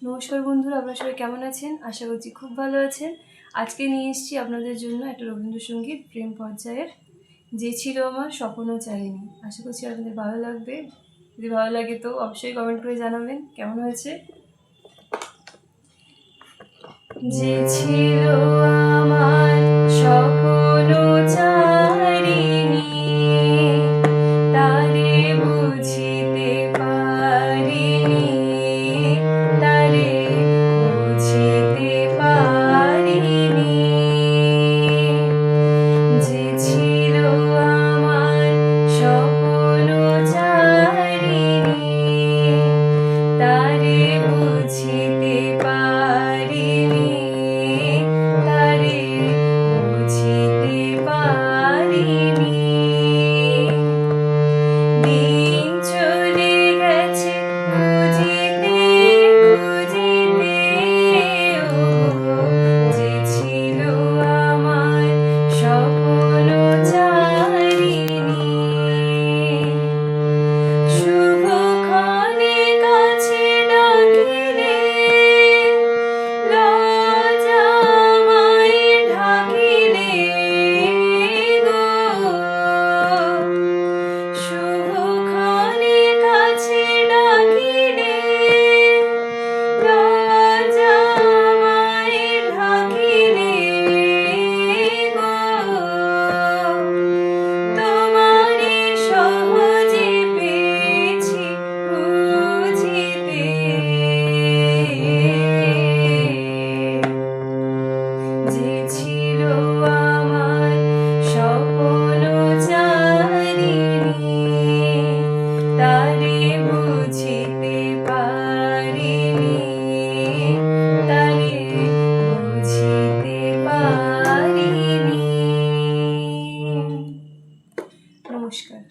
নমস্কার বন্ধুরা, আপনারা সবাই কেমন আছেন? আশা করছি খুব ভালো আছেন। আজকে নিয়ে এসেছি আপনাদের জন্য একটা রবীন্দ্রসঙ্গীত প্রেম পর্যায়ের, যে ছিল আমার স্বপ্নও চাইনি। আশা করছি আপনাদের ভালো লাগবে। যদি ভালো লাগে তো অবশ্যই কমেন্ট করে জানাবেন কেমন হয়েছে। যে ছিল আমার স্বপ্নও চাইনি, তারে বুঝিতে পারিনি, তারে বুঝিতে পারিনি। যে ছিল আমার স্বপ্নও চাইনি, তারে বুঝিতে পারিনি, তারে বুঝিতে পারিনি। দিন চলে গেছে খুঁজিতে খুঁজিতে, ওগো যে ছিল আমার স্বপ্নও চাইনি। শুভক্ষণে কাছে ডাকিলে লজ্জা আমায় ঢাকিলে গো। শুভক্ষণে কাছে ডাকিলে লজ্জা আমায় ঢাকিলে গো। তোমারে সহজে পেয়েছি বুঝিতে, যে ছিল আমার স্বপ্নও চাইনি, তারে বুঝিতে পারিনি, তারে বুঝিতে পারিনি। নমস্কার।